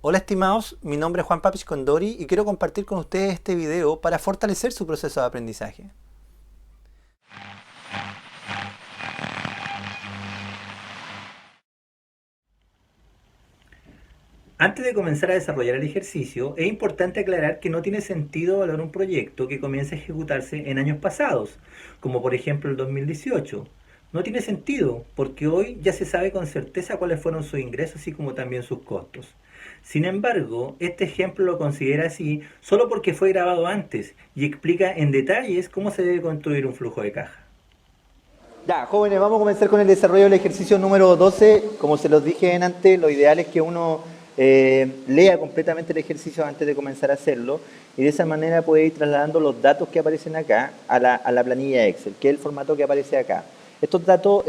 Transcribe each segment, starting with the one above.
Hola estimados, mi nombre es Juan Papich Condori y quiero compartir con ustedes este video para fortalecer su proceso de aprendizaje. Antes de comenzar a desarrollar el ejercicio, es importante aclarar que no tiene sentido evaluar un proyecto que comienza a ejecutarse en años pasados, como por ejemplo el 2018. No tiene sentido, porque hoy ya se sabe con certeza cuáles fueron sus ingresos así como también sus costos. Sin embargo, este ejemplo lo considera así solo porque fue grabado antes y explica en detalles cómo se debe construir un flujo de caja. Ya, jóvenes, vamos a comenzar con el desarrollo del ejercicio número 12. Como se los dije en antes, lo ideal es que uno lea completamente el ejercicio antes de comenzar a hacerlo y de esa manera puede ir trasladando los datos que aparecen acá a la planilla Excel, que es el formato que aparece acá. Estos datos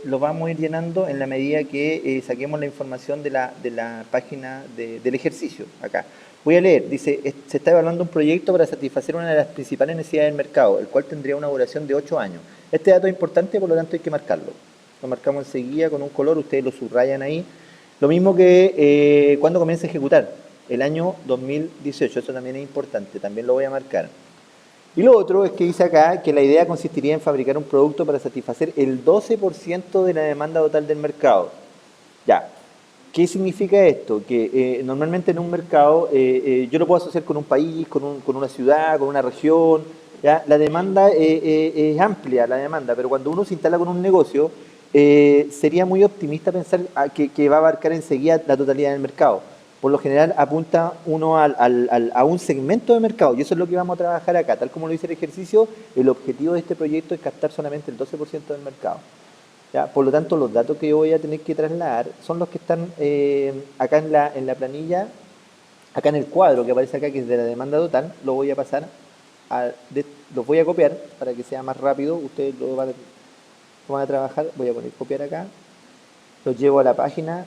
los vamos a ir llenando en la medida que saquemos la información de la página del ejercicio acá. Voy a leer, dice, se está evaluando un proyecto para satisfacer una de las principales necesidades del mercado, el cual tendría una duración de 8 años. Este dato es importante, por lo tanto hay que marcarlo. Lo marcamos enseguida con un color, ustedes lo subrayan ahí. Lo mismo que cuando comienza a ejecutar, el año 2018, eso también es importante, también lo voy a marcar. Y lo otro es que dice acá que la idea consistiría en fabricar un producto para satisfacer el 12% de la demanda total del mercado. Ya, ¿qué significa esto? Que normalmente en un mercado yo lo puedo asociar con un país, con una ciudad, con una región. ¿Ya? La demanda es amplia, la demanda, pero cuando uno se instala con un negocio, sería muy optimista pensar que va a abarcar enseguida la totalidad del mercado. Por lo general apunta uno a un segmento de mercado y eso es lo que vamos a trabajar acá. Tal como lo dice el ejercicio, el objetivo de este proyecto es captar solamente el 12% del mercado. ¿Ya? Por lo tanto, los datos que yo voy a tener que trasladar son los que están acá en la planilla, acá en el cuadro que aparece acá, que es de la demanda total, lo voy a pasar, los voy a copiar para que sea más rápido, ustedes lo van a trabajar, voy a poner copiar acá, los llevo a la página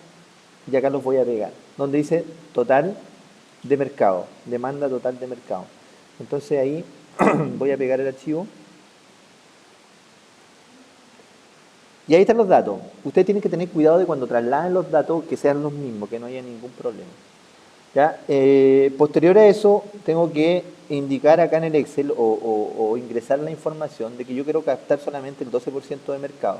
y acá los voy a pegar, donde dice total de mercado, demanda total de mercado. Entonces ahí voy a pegar el archivo. Y ahí están los datos. Ustedes tienen que tener cuidado de cuando trasladen los datos que sean los mismos, que no haya ningún problema. ¿Ya? Posterior a eso, tengo que indicar acá en el Excel o ingresar la información de que yo quiero captar solamente el 12% de mercado.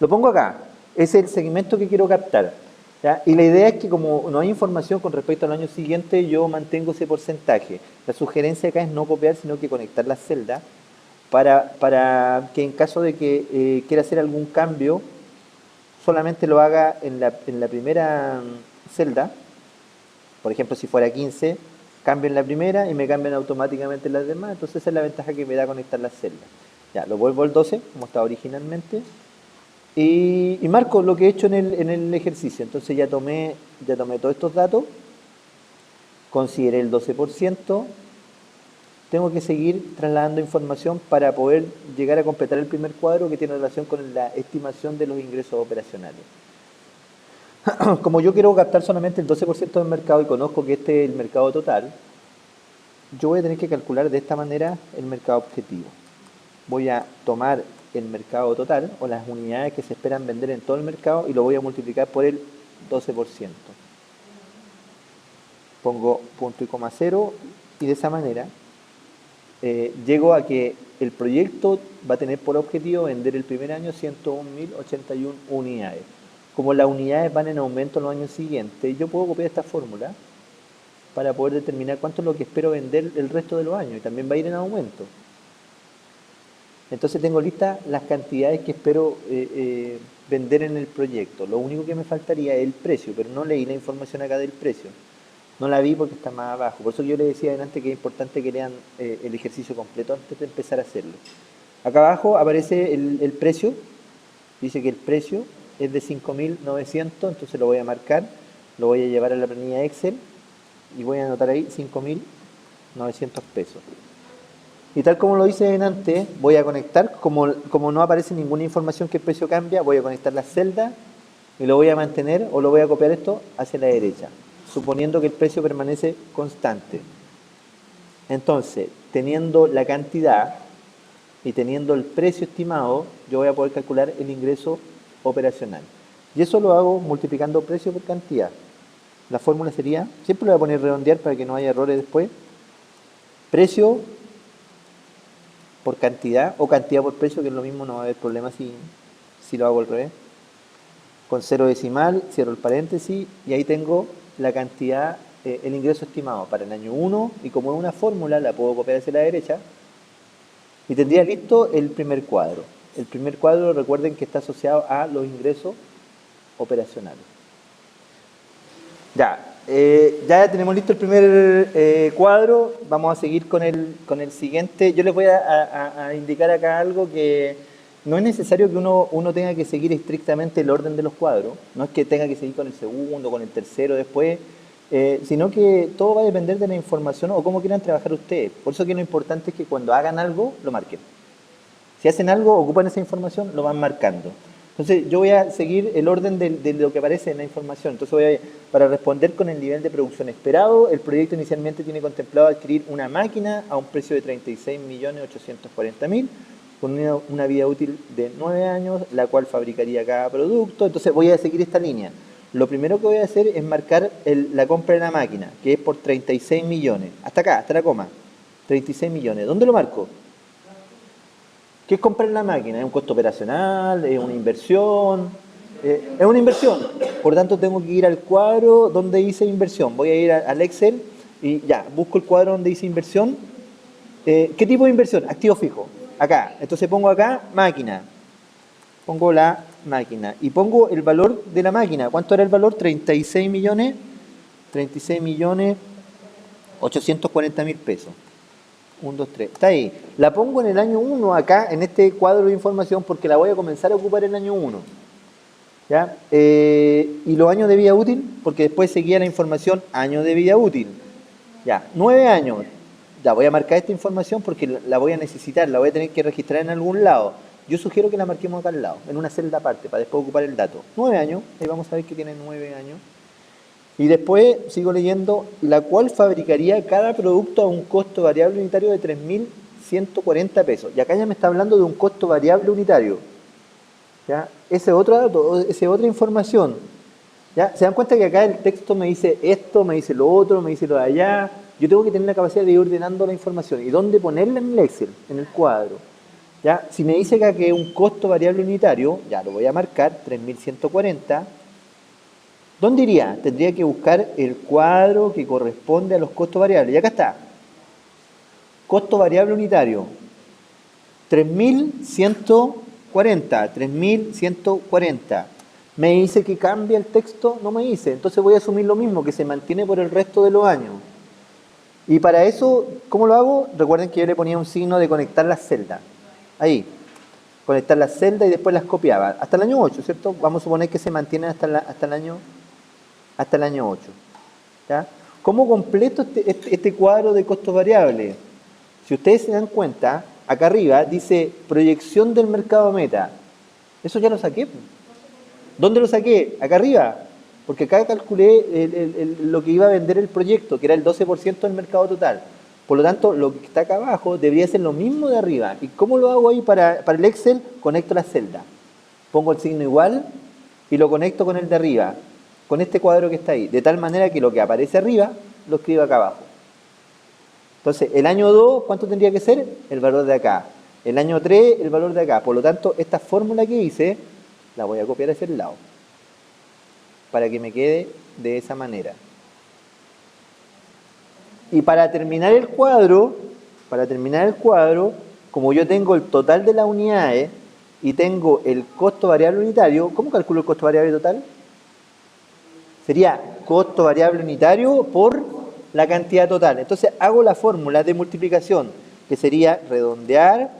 Lo pongo acá. Ese es el segmento que quiero captar. ¿Ya? Y la idea es que como no hay información con respecto al año siguiente, yo mantengo ese porcentaje. La sugerencia acá es no copiar, sino que conectar las celdas para que en caso de que quiera hacer algún cambio, solamente lo haga en la primera celda. Por ejemplo, si fuera 15, cambio en la primera y me cambian automáticamente las demás. Entonces esa es la ventaja que me da conectar las celdas. Ya, lo vuelvo al 12, como estaba originalmente. Y marco lo que he hecho en el ejercicio. Entonces ya tomé todos estos datos, consideré el 12%, tengo que seguir trasladando información para poder llegar a completar el primer cuadro que tiene relación con la estimación de los ingresos operacionales. Como yo quiero captar solamente el 12% del mercado y conozco que este es el mercado total, yo voy a tener que calcular de esta manera el mercado objetivo. Voy a tomar el mercado total o las unidades que se esperan vender en todo el mercado y lo voy a multiplicar por el 12%. Pongo punto y coma cero y de esa manera llego a que el proyecto va a tener por objetivo vender el primer año 101.081 unidades. Como las unidades van en aumento en los años siguientes, yo puedo copiar esta fórmula para poder determinar cuánto es lo que espero vender el resto de los años y también va a ir en aumento. Entonces tengo listas las cantidades que espero vender en el proyecto. Lo único que me faltaría es el precio, pero no leí la información acá del precio. No la vi porque está más abajo. Por eso yo les decía adelante que es importante que lean el ejercicio completo antes de empezar a hacerlo. Acá abajo aparece el precio. Dice que el precio es de 5.900, entonces lo voy a marcar. Lo voy a llevar a la planilla Excel y voy a anotar ahí 5.900 pesos. Y tal como lo hice en antes, voy a conectar, como no aparece ninguna información que el precio cambia, voy a conectar las celdas y lo voy a mantener o lo voy a copiar esto hacia la derecha, suponiendo que el precio permanece constante. Entonces, teniendo la cantidad y teniendo el precio estimado, yo voy a poder calcular el ingreso operacional. Y eso lo hago multiplicando precio por cantidad. La fórmula sería, siempre lo voy a poner redondear para que no haya errores después, precio por cantidad o cantidad por precio, que es lo mismo, no va a haber problema si lo hago al revés. Con cero decimal, cierro el paréntesis y ahí tengo la cantidad, el ingreso estimado para el año 1 y como es una fórmula la puedo copiar hacia la derecha y tendría listo el primer cuadro. El primer cuadro recuerden que está asociado a los ingresos operacionales. Ya tenemos listo el primer cuadro, vamos a seguir con el siguiente. Yo les voy a indicar acá algo que no es necesario que uno tenga que seguir estrictamente el orden de los cuadros, no es que tenga que seguir con el segundo, con el tercero después, sino que todo va a depender de la información o cómo quieran trabajar ustedes. Por eso que lo importante es que cuando hagan algo, lo marquen. Si hacen algo, ocupan esa información, lo van marcando. Entonces yo voy a seguir el orden de lo que aparece en la información. Entonces para responder con el nivel de producción esperado, el proyecto inicialmente tiene contemplado adquirir una máquina a un precio de 36.840.000 con una vida útil de 9 años, la cual fabricaría cada producto. Entonces voy a seguir esta línea. Lo primero que voy a hacer es marcar la compra de la máquina, que es por 36 millones. Hasta acá, hasta la coma. 36 millones. ¿Dónde lo marco? ¿Qué es comprar la máquina? ¿Es un costo operacional? ¿Es una inversión? Es una inversión. Por lo tanto, tengo que ir al cuadro donde dice inversión. Voy a ir al Excel y ya, busco el cuadro donde dice inversión. ¿Qué tipo de inversión? Activo fijo. Acá. Entonces pongo acá máquina. Pongo la máquina. Y pongo el valor de la máquina. ¿Cuánto era el valor? 36 millones. 36 millones 840.000 pesos. 1, 2, 3. Está ahí. La pongo en el año 1 acá, en este cuadro de información, porque la voy a comenzar a ocupar en el año 1. ¿Ya? Y los años de vida útil, porque después seguía la información año de vida útil. Ya, 9 años. Ya, voy a marcar esta información porque la voy a necesitar, la voy a tener que registrar en algún lado. Yo sugiero que la marquemos acá al lado, en una celda aparte, para después ocupar el dato. 9 años, ahí vamos a ver que tiene 9 años. Y después sigo leyendo, la cual fabricaría cada producto a un costo variable unitario de 3.140 pesos. Y acá ya me está hablando de un costo variable unitario. ¿Ya? Ese otro dato, esa otra información. ¿Ya? Se dan cuenta que acá el texto me dice esto, me dice lo otro, me dice lo de allá. Yo tengo que tener la capacidad de ir ordenando la información. ¿Y dónde ponerla en el Excel? En el cuadro. ¿Ya? Si me dice acá que es un costo variable unitario, ya lo voy a marcar, 3.140. ¿Dónde iría? Tendría que buscar el cuadro que corresponde a los costos variables. Y acá está. Costo variable unitario. 3.140. 3.140. ¿Me dice que cambia el texto? No me dice. Entonces voy a asumir lo mismo, que se mantiene por el resto de los años. Y para eso, ¿cómo lo hago? Recuerden que yo le ponía un signo de conectar las celdas. Ahí. Conectar las celdas y después las copiaba. Hasta el año 8, ¿cierto? Vamos a suponer que se mantienen hasta el año 8. ¿Ya? ¿Cómo completo este cuadro de costos variables? Si ustedes se dan cuenta, acá arriba dice proyección del mercado meta. Eso ya lo saqué. ¿Dónde lo saqué? Acá arriba. Porque acá calculé lo que iba a vender el proyecto, que era el 12% del mercado total. Por lo tanto, lo que está acá abajo debería ser lo mismo de arriba. ¿Y cómo lo hago ahí para el Excel? Conecto la celda. Pongo el signo igual y lo conecto con el de arriba, con este cuadro que está ahí. De tal manera que lo que aparece arriba, lo escribo acá abajo. Entonces, el año 2, ¿cuánto tendría que ser? El valor de acá. El año 3, el valor de acá. Por lo tanto, esta fórmula que hice, la voy a copiar hacia el lado. Para que me quede de esa manera. Y para terminar el cuadro, como yo tengo el total de las unidades y tengo el costo variable unitario, ¿cómo calculo el costo variable total? Sería costo variable unitario por la cantidad total. Entonces hago la fórmula de multiplicación, que sería redondear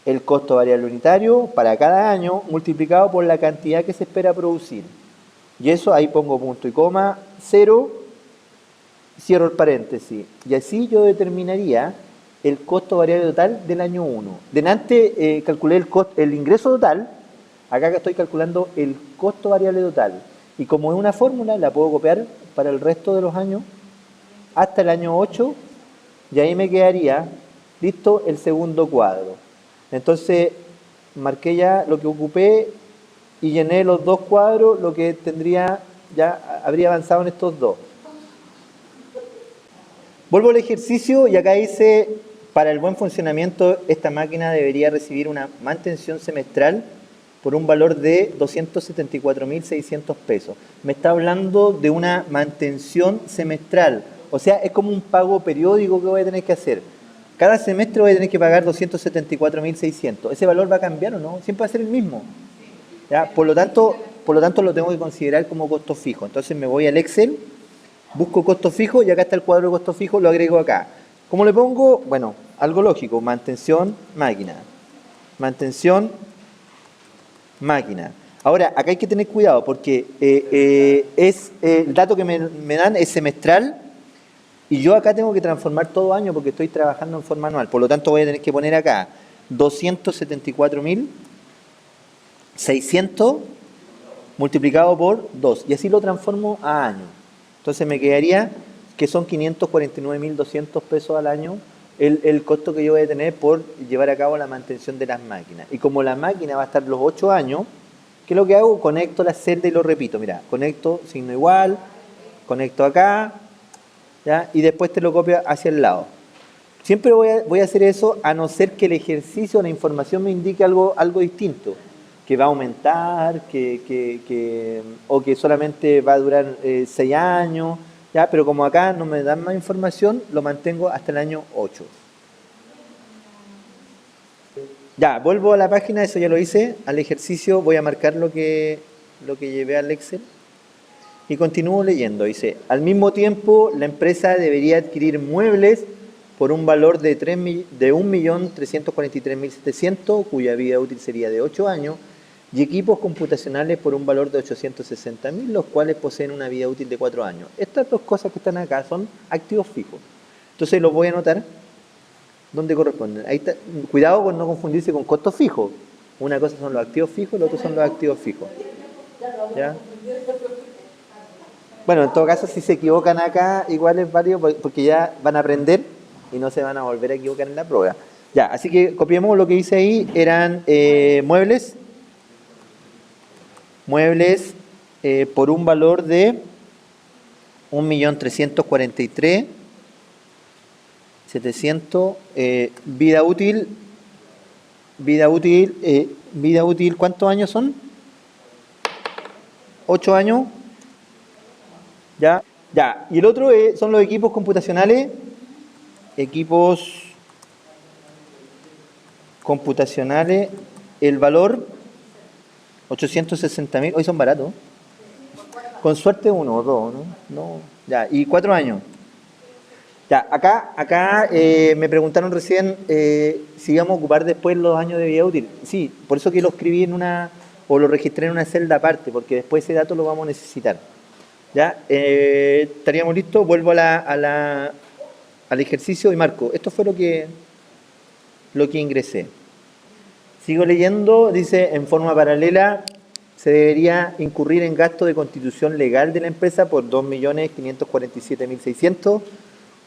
el costo variable unitario para cada año multiplicado por la cantidad que se espera producir. Y eso ahí pongo punto y coma, 0, cierro el paréntesis. Y así yo determinaría el costo variable total del año 1. Delante calculé el ingreso total, acá estoy calculando el costo variable total. Y como es una fórmula, la puedo copiar para el resto de los años, hasta el año 8, y ahí me quedaría listo el segundo cuadro. Entonces, marqué ya lo que ocupé y llené los dos cuadros, lo que tendría ya habría avanzado en estos dos. Vuelvo al ejercicio y acá dice, para el buen funcionamiento, esta máquina debería recibir una mantención semestral por un valor de 274.600 pesos. Me está hablando de una mantención semestral, o sea, es como un pago periódico que voy a tener que hacer. Cada semestre voy a tener que pagar 274.600. ¿Ese valor va a cambiar o no? Siempre va a ser el mismo. ¿Ya? Por lo tanto, lo tengo que considerar como costo fijo. Entonces me voy al Excel, busco costo fijo y acá está el cuadro de costo fijo, lo agrego acá. ¿Cómo le pongo? Bueno, algo lógico, mantención, máquina. Mantención, máquina. Ahora, acá hay que tener cuidado porque el dato que me dan es semestral y yo acá tengo que transformar todo año porque estoy trabajando en forma anual. Por lo tanto, voy a tener que poner acá 274.600 multiplicado por 2 y así lo transformo a año. Entonces me quedaría que son 549.200 pesos al año el costo que yo voy a tener por llevar a cabo la mantención de las máquinas. Y como la máquina va a estar los 8 años, ¿qué es lo que hago? Conecto la celda y lo repito. Mira, conecto signo igual, conecto acá, ¿ya? Y después te lo copio hacia el lado. Siempre voy a hacer eso a no ser que el ejercicio, la información me indique algo distinto, que va a aumentar, o que solamente va a durar 6 años, ¿ya? Pero como acá no me dan más información, lo mantengo hasta el año 8. Ya, vuelvo a la página, eso ya lo hice, al ejercicio voy a marcar lo que llevé al Excel y continúo leyendo. Dice, al mismo tiempo la empresa debería adquirir muebles por un valor de 1.343.700, cuya vida útil sería de 8 años, y equipos computacionales por un valor de 860.000, los cuales poseen una vida útil de 4 años. Estas dos cosas que están acá son activos fijos. Entonces los voy a anotar donde corresponden. Ahí está. Cuidado con no confundirse con costos fijos. Una cosa son los activos fijos, la otra son los activos fijos. ¿Ya? Bueno, en todo caso, si se equivocan acá, igual es válido porque ya van a aprender y no se van a volver a equivocar en la prueba. Ya, así que copiemos lo que dice ahí. Eran muebles por un valor de 1.343.700, vida útil, ¿cuántos años son? 8 años. Ya. Y el otro son los equipos computacionales. El valor 860.000, hoy son baratos. Con suerte 1 o 2, ¿no? Ya, y 4 años. Ya, acá me preguntaron recién si íbamos a ocupar después los años de vida útil. Sí, por eso que lo escribí o lo registré en una celda aparte, porque después ese dato lo vamos a necesitar. Ya, estaríamos listos, vuelvo al ejercicio y marco. Esto fue lo que ingresé. Sigo leyendo, dice, en forma paralela, se debería incurrir en gasto de constitución legal de la empresa por 2.547.600,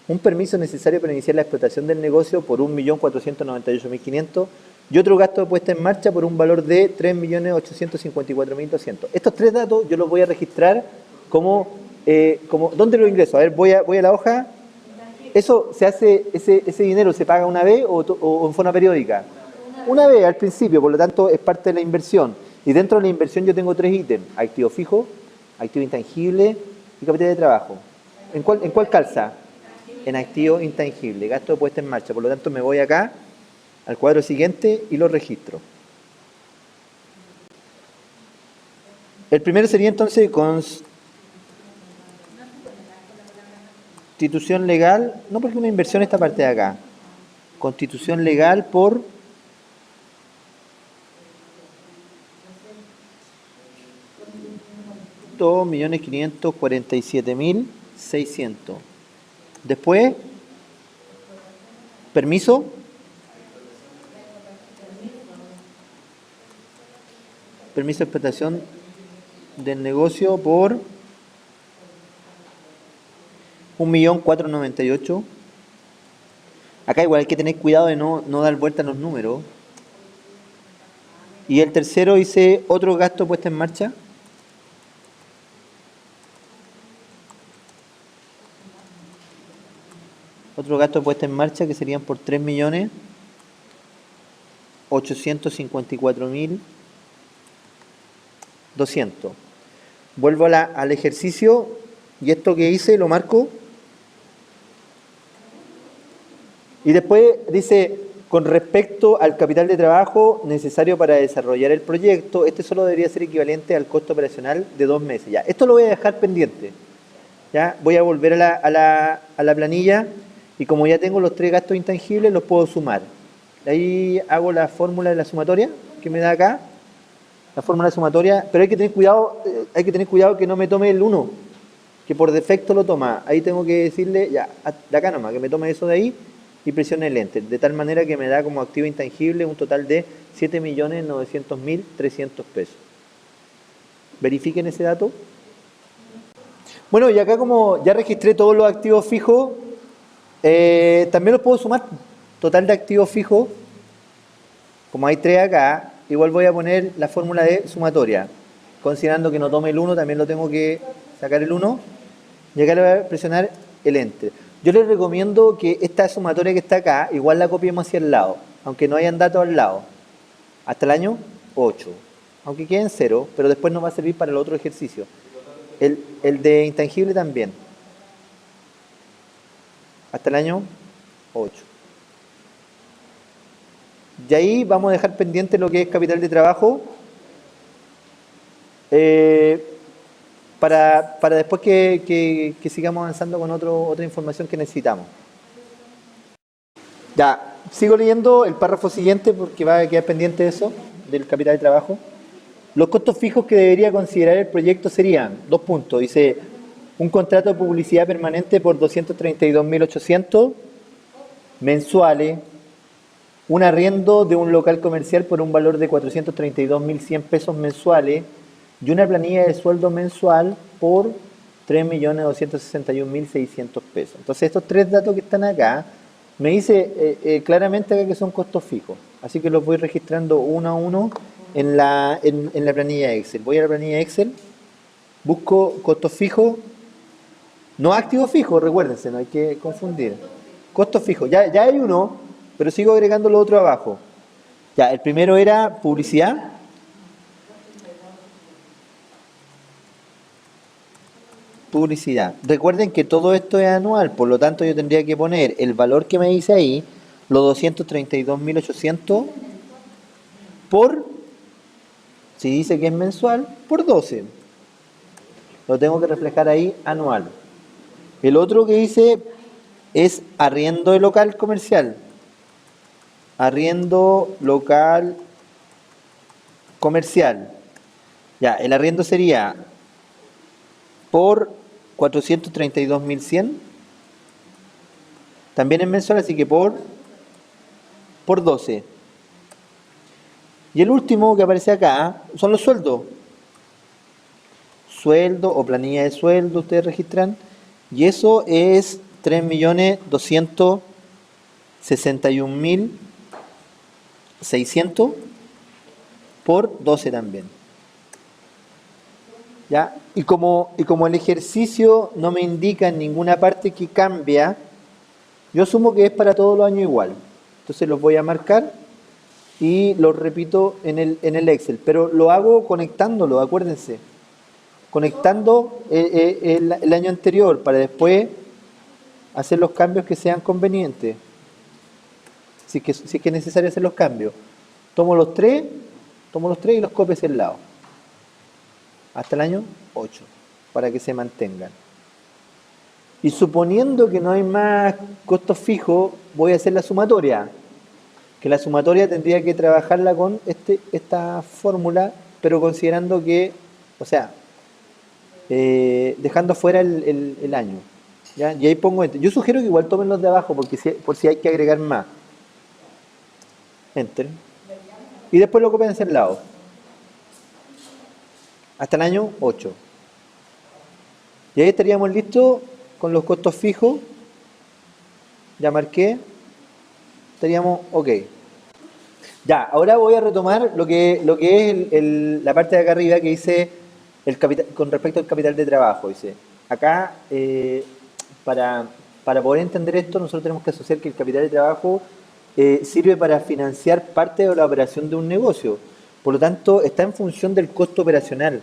un permiso necesario para iniciar la explotación del negocio por 1.498.500 y otro gasto de puesta en marcha por un valor de 3.854.200. Estos tres datos yo los voy a registrar como ¿dónde lo ingreso? A ver, voy a la hoja. ¿Eso se hace, ese dinero se paga una vez o en forma periódica? Una vez al principio, por lo tanto es parte de la inversión. Y dentro de la inversión yo tengo 3 ítems: activo fijo, activo intangible y capital de trabajo. ¿En cuál calza? En activo intangible, gasto de puesta en marcha. Por lo tanto me voy acá al cuadro siguiente y lo registro. El primero sería entonces constitución legal, no porque una inversión esta parte de acá. Constitución legal por 2.547.600. Después, permiso. Permiso de explotación del negocio por 1.498.000. Acá igual hay que tener cuidado de no dar vuelta a los números. Y el tercero dice otro gasto puesto en marcha Otros gastos de puesta en marcha que serían por 3.854.200. Vuelvo al ejercicio y esto que hice lo marco. Y después dice, con respecto al capital de trabajo necesario para desarrollar el proyecto, este solo debería ser equivalente al costo operacional de 2 meses. Ya, esto lo voy a dejar pendiente. Ya, voy a volver a la planilla y como ya tengo los 3 gastos intangibles, los puedo sumar. Ahí hago la fórmula de la sumatoria que me da acá. La fórmula sumatoria, pero hay que tener cuidado que no me tome el 1, que por defecto lo toma. Ahí tengo que decirle, ya, de acá nomás, que me tome eso de ahí y presione el Enter, de tal manera que me da como activo intangible un total de 7.900.300 pesos. Verifiquen ese dato. Bueno, y acá como ya registré todos los activos fijos, también los puedo sumar. Total de activos fijos, como hay 3 acá, igual voy a poner la fórmula de sumatoria. Considerando que no tome el 1, también lo tengo que sacar el 1. Y acá le voy a presionar el Enter. Yo les recomiendo que esta sumatoria que está acá, igual la copiemos hacia el lado, aunque no hayan datos al lado. Hasta el año 8. Aunque queden 0, pero después nos va a servir para el otro ejercicio. El de intangible también. Hasta el año 8. Y ahí vamos a dejar pendiente lo que es capital de trabajo para después que sigamos avanzando con otra información que necesitamos. Ya, sigo leyendo el párrafo siguiente porque va a quedar pendiente eso, del capital de trabajo. Los costos fijos que debería considerar el proyecto serían, 2 puntos, dice, un contrato de publicidad permanente por 232.800 mensuales, un arriendo de un local comercial por un valor de 432.100 pesos mensuales y una planilla de sueldo mensual por 3.261.600 pesos. Entonces estos 3 datos que están acá, me dice claramente acá que son costos fijos, así que los voy registrando uno a uno en la planilla Excel. Voy a la planilla Excel, busco costos fijos, no activos fijos, recuérdense, no hay que confundir. Costos fijos, ya hay uno, pero sigo agregando lo otro abajo. Ya, el primero era publicidad. Publicidad. Recuerden que todo esto es anual, por lo tanto yo tendría que poner el valor que me dice ahí, los 232.800 por, si dice que es mensual, por 12. Lo tengo que reflejar ahí anual. El otro que dice es arriendo de local comercial. Arriendo local comercial. Ya, el arriendo sería por 432.100. También es mensual, así que por 12. Y el último que aparece acá son los sueldos. Sueldo o planilla de sueldo, ustedes registran. Y eso es 3.261.600 por 12 también. ¿Ya? Y como el ejercicio no me indica en ninguna parte que cambia, yo asumo que es para todos los años igual. Entonces los voy a marcar y los repito en el Excel. Pero lo hago conectándolo, acuérdense. Conectando el año anterior para después hacer los cambios que sean convenientes. Si es que es necesario hacer los cambios. Tomo los tres y los copio hacia el lado. Hasta el año 8, para que se mantengan. Y suponiendo que no hay más costos fijos, voy a hacer la sumatoria. Que la sumatoria tendría que trabajarla con esta fórmula, pero considerando que, o sea, dejando fuera el año. ¿Ya? Y ahí pongo Enter. Yo sugiero que igual tomen los de abajo, porque por si hay que agregar más. Enter. Y después lo copian hacia el lado. Hasta el año 8. Y ahí estaríamos listos con los costos fijos. Ya marqué. Estaríamos ok. Ya, ahora voy a retomar lo que es la parte de acá arriba que dice el capital, con respecto al capital de trabajo. Dice, acá, para para poder entender esto, nosotros tenemos que asociar que el capital de trabajo sirve para financiar parte de la operación de un negocio. Por lo tanto, está en función del costo operacional.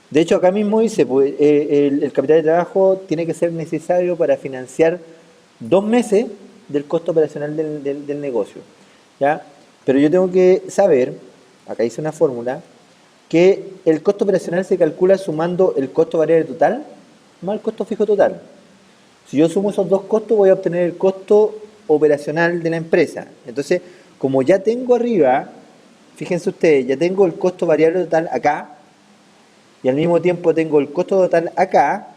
De hecho, acá mismo dice, pues, el capital de trabajo tiene que ser necesario para financiar 2 meses del costo operacional del negocio. ¿Ya? Pero yo tengo que saber, acá hice una fórmula, que el costo operacional se calcula sumando el costo variable total más el costo fijo total. Si yo sumo esos dos costos, voy a obtener el costo operacional de la empresa. Entonces, como ya tengo arriba, fíjense ustedes, ya tengo el costo variable total acá, y al mismo tiempo tengo el costo total acá,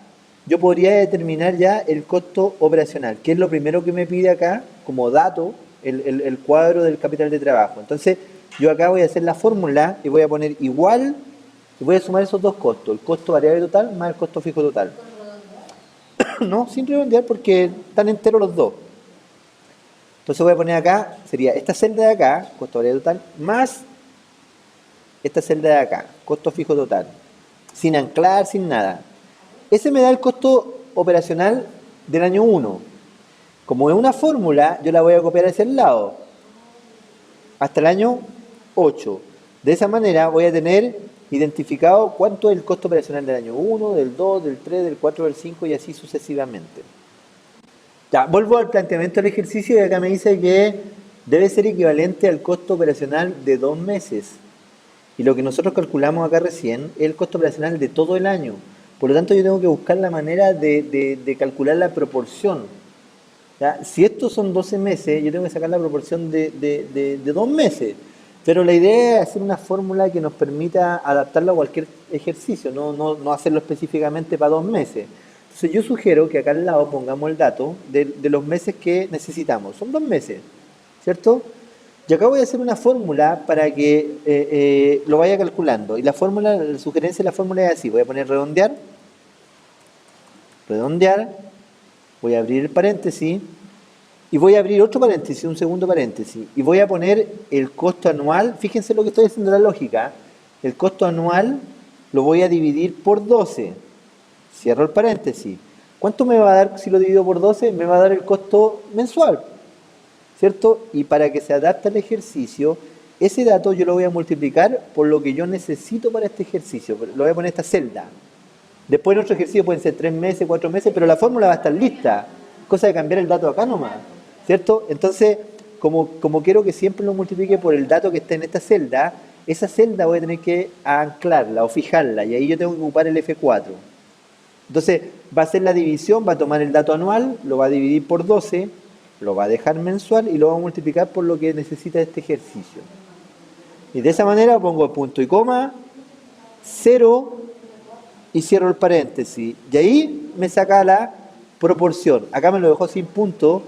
yo podría determinar ya el costo operacional, que es lo primero que me pide acá como dato el cuadro del capital de trabajo. Entonces, yo acá voy a hacer la fórmula y voy a poner igual y voy a sumar esos dos costos, el costo variable total más el costo fijo total. No, sin redondear porque están enteros los dos. Entonces voy a poner acá, sería esta celda de acá, costo variable total, más esta celda de acá, costo fijo total. Sin anclar, sin nada. Ese me da el costo operacional del año 1. Como es una fórmula, yo la voy a copiar hacia el lado, hasta el año 8. De esa manera voy a tener identificado cuánto es el costo operacional del año 1, del 2, del 3, del 4, del 5 y así sucesivamente. Ya, vuelvo al planteamiento del ejercicio y acá me dice que debe ser equivalente al costo operacional de 2 meses. Y lo que nosotros calculamos acá recién es el costo operacional de todo el año. Por lo tanto, yo tengo que buscar la manera de calcular la proporción. ¿Ya? Si estos son 12 meses, yo tengo que sacar la proporción de 2 meses. Pero la idea es hacer una fórmula que nos permita adaptarlo a cualquier ejercicio, no hacerlo específicamente para 2 meses. Entonces yo sugiero que acá al lado pongamos el dato de los meses que necesitamos. Son 2 meses, ¿cierto? Y acá voy a hacer una fórmula para que lo vaya calculando. Y la fórmula, la sugerencia de la fórmula es así. Voy a poner redondear, redondear, voy a abrir el paréntesis y voy a abrir otro paréntesis, un segundo paréntesis. Y voy a poner el costo anual. Fíjense lo que estoy haciendo la lógica. El costo anual lo voy a dividir por 12. Cierro el paréntesis. ¿Cuánto me va a dar si lo divido por 12? Me va a dar el costo mensual, ¿cierto? Y para que se adapte al ejercicio, ese dato yo lo voy a multiplicar por lo que yo necesito para este ejercicio. Lo voy a poner en esta celda. Después en otro ejercicio pueden ser 3 meses, 4 meses, pero la fórmula va a estar lista. Cosa de cambiar el dato acá nomás, ¿cierto? Entonces, como quiero que siempre lo multiplique por el dato que está en esta celda, esa celda voy a tener que anclarla o fijarla, y ahí yo tengo que ocupar el F4. Entonces, va a hacer la división, va a tomar el dato anual, lo va a dividir por 12, lo va a dejar mensual y lo va a multiplicar por lo que necesita este ejercicio. Y de esa manera pongo punto y coma, 0 y cierro el paréntesis. Y ahí me saca la proporción. Acá me lo dejó sin punto.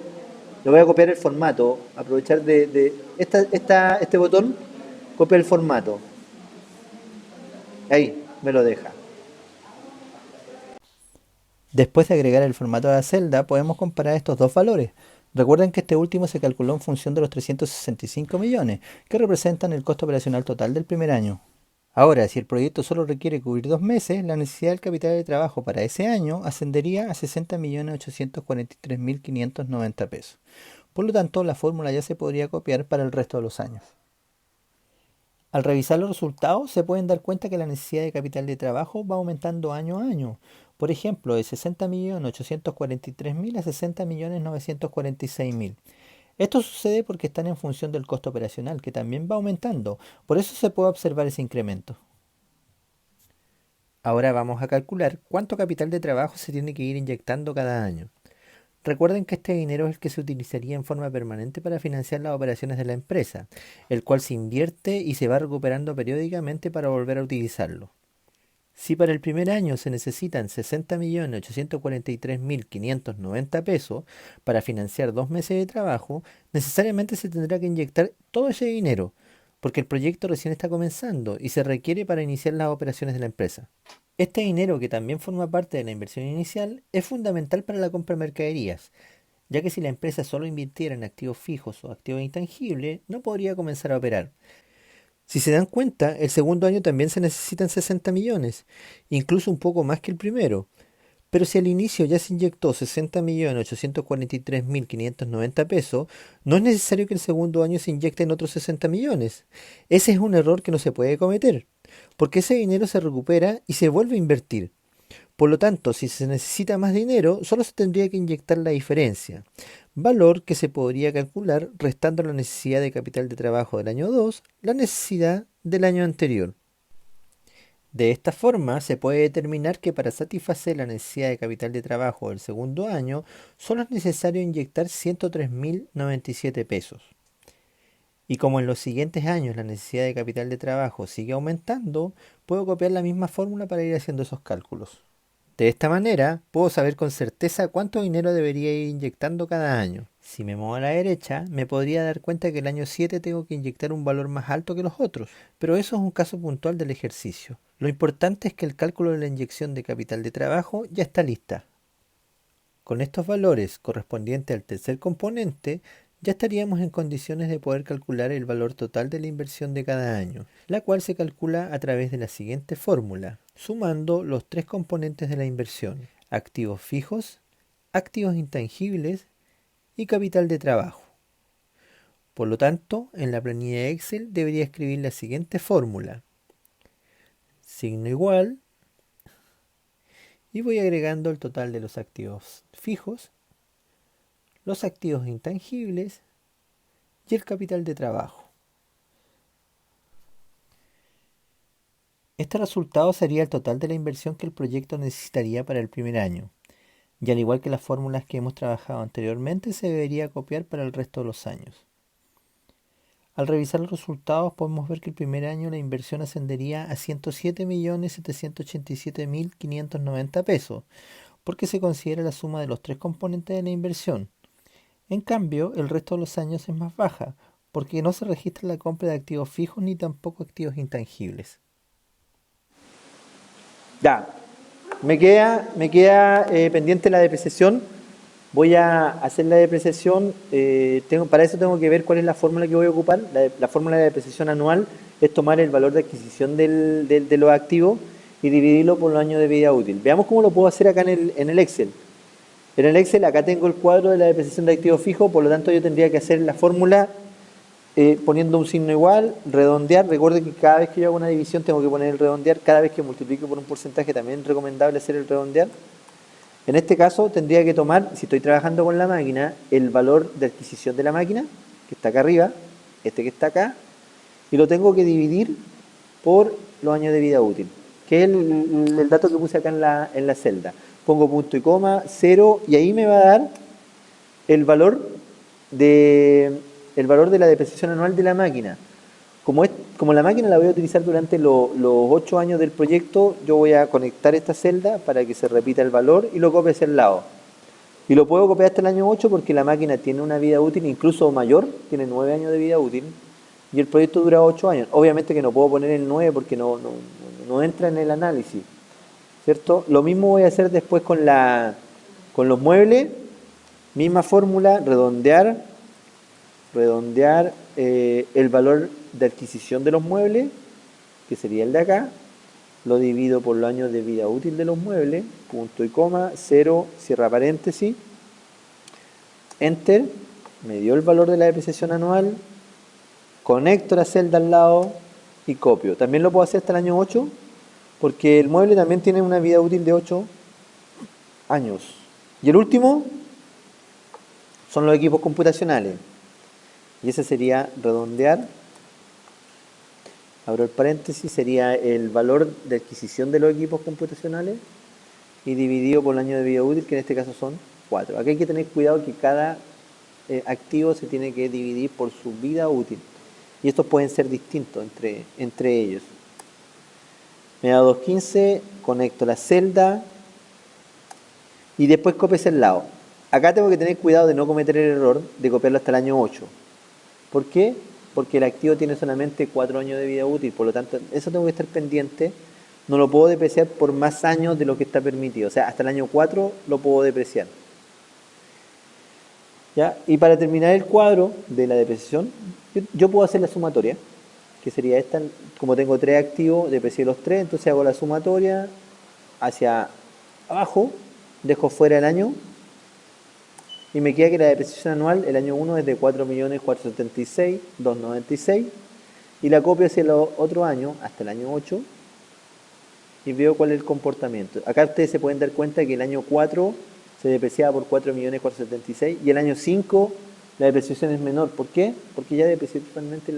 Le voy a copiar el formato. Aprovechar de este botón, copia el formato. Ahí me lo deja. Después de agregar el formato de la celda, podemos comparar estos dos valores. Recuerden que este último se calculó en función de los 365 millones, que representan el costo operacional total del primer año. Ahora, si el proyecto solo requiere cubrir 2 meses, la necesidad del capital de trabajo para ese año ascendería a 60.843.590 pesos. Por lo tanto, la fórmula ya se podría copiar para el resto de los años. Al revisar los resultados, se pueden dar cuenta que la necesidad de capital de trabajo va aumentando año a año. Por ejemplo, de 60.843.000 a 60.946.000. Esto sucede porque están en función del costo operacional, que también va aumentando. Por eso se puede observar ese incremento. Ahora vamos a calcular cuánto capital de trabajo se tiene que ir inyectando cada año. Recuerden que este dinero es el que se utilizaría en forma permanente para financiar las operaciones de la empresa, el cual se invierte y se va recuperando periódicamente para volver a utilizarlo. Si para el primer año se necesitan 60.843.590 pesos para financiar 2 meses de trabajo, necesariamente se tendrá que inyectar todo ese dinero, porque el proyecto recién está comenzando y se requiere para iniciar las operaciones de la empresa. Este dinero, que también forma parte de la inversión inicial, es fundamental para la compra de mercaderías, ya que si la empresa solo invirtiera en activos fijos o activos intangibles, no podría comenzar a operar. Si se dan cuenta, el segundo año también se necesitan 60 millones, incluso un poco más que el primero. Pero si al inicio ya se inyectó 60.843.590 pesos, no es necesario que el segundo año se inyecten otros 60 millones. Ese es un error que no se puede cometer, porque ese dinero se recupera y se vuelve a invertir. Por lo tanto, si se necesita más dinero, solo se tendría que inyectar la diferencia, valor que se podría calcular restando la necesidad de capital de trabajo del año 2, la necesidad del año anterior. De esta forma, se puede determinar que para satisfacer la necesidad de capital de trabajo del segundo año, solo es necesario inyectar 103.097 pesos. Y como en los siguientes años la necesidad de capital de trabajo sigue aumentando, puedo copiar la misma fórmula para ir haciendo esos cálculos. De esta manera, puedo saber con certeza cuánto dinero debería ir inyectando cada año. Si me muevo a la derecha, me podría dar cuenta que el año 7 tengo que inyectar un valor más alto que los otros, pero eso es un caso puntual del ejercicio. Lo importante es que el cálculo de la inyección de capital de trabajo ya está lista. Con estos valores correspondientes al tercer componente, ya estaríamos en condiciones de poder calcular el valor total de la inversión de cada año, la cual se calcula a través de la siguiente fórmula, sumando los tres componentes de la inversión: activos fijos, activos intangibles y capital de trabajo. Por lo tanto, en la planilla de Excel debería escribir la siguiente fórmula: signo igual, y voy agregando el total de los activos fijos, los activos intangibles y el capital de trabajo. Este resultado sería el total de la inversión que el proyecto necesitaría para el primer año, y al igual que las fórmulas que hemos trabajado anteriormente, se debería copiar para el resto de los años. Al revisar los resultados podemos ver que el primer año la inversión ascendería a 107.787.590 pesos, porque se considera la suma de los tres componentes de la inversión. En cambio, el resto de los años es más baja, porque no se registra la compra de activos fijos ni tampoco activos intangibles. Ya, me queda pendiente la depreciación. Voy a hacer la depreciación. Para eso tengo que ver cuál es la fórmula que voy a ocupar. La fórmula de depreciación anual es tomar el valor de adquisición de los activos y dividirlo por los años de vida útil. Veamos cómo lo puedo hacer acá en el Excel. En el Excel acá tengo el cuadro de la depreciación de activos fijos, por lo tanto yo tendría que hacer la fórmula poniendo un signo igual, redondear. Recuerden que cada vez que yo hago una división tengo que poner el redondear, cada vez que multiplico por un porcentaje también es recomendable hacer el redondear. En este caso tendría que tomar, si estoy trabajando con la máquina, el valor de adquisición de la máquina, que está acá arriba, este que está acá, y lo tengo que dividir por los años de vida útil, que es el dato que puse acá en la celda. Pongo punto y coma, 0, y ahí me va a dar el valor de la depreciación anual de la máquina. Como la máquina la voy a utilizar durante los 8 años del proyecto, yo voy a conectar esta celda para que se repita el valor y lo copie hacia el lado. Y lo puedo copiar hasta el año 8 porque la máquina tiene una vida útil incluso mayor, tiene 9 años de vida útil, y el proyecto dura 8 años. Obviamente que no puedo poner el 9 porque no entra en el análisis, ¿cierto? Lo mismo voy a hacer después con los muebles, misma fórmula, redondear el valor de adquisición de los muebles, que sería el de acá, lo divido por los años de vida útil de los muebles, punto y coma, 0, cierra paréntesis, enter, me dio el valor de la depreciación anual, conecto la celda al lado y copio. También lo puedo hacer hasta el año 8, porque el mueble también tiene una vida útil de 8 años. Y el último son los equipos computacionales. Y ese sería redondear, abro el paréntesis, sería el valor de adquisición de los equipos computacionales y dividido por el año de vida útil, que en este caso son 4. Aquí hay que tener cuidado que cada activo se tiene que dividir por su vida útil. Y estos pueden ser distintos entre ellos. Me da 215, conecto la celda y después copio hacia el lado. Acá tengo que tener cuidado de no cometer el error de copiarlo hasta el año 8. ¿Por qué? Porque el activo tiene solamente 4 años de vida útil, por lo tanto, eso tengo que estar pendiente. No lo puedo depreciar por más años de lo que está permitido. O sea, hasta el año 4 lo puedo depreciar. ¿Ya? Y para terminar el cuadro de la depreciación, yo puedo hacer la sumatoria, que sería esta. Como tengo 3 activos, deprecié los 3, entonces hago la sumatoria hacia abajo dejo fuera el año y me queda que la depreciación anual, el año 1 es de 4.476.296 y la copio hacia el otro año, hasta el año 8, y veo cuál es el comportamiento. Acá ustedes se pueden dar cuenta que el año 4 se depreciaba por 4.476.000 y el año 5 la depreciación es menor. ¿Por qué? Porque ya deprecié totalmente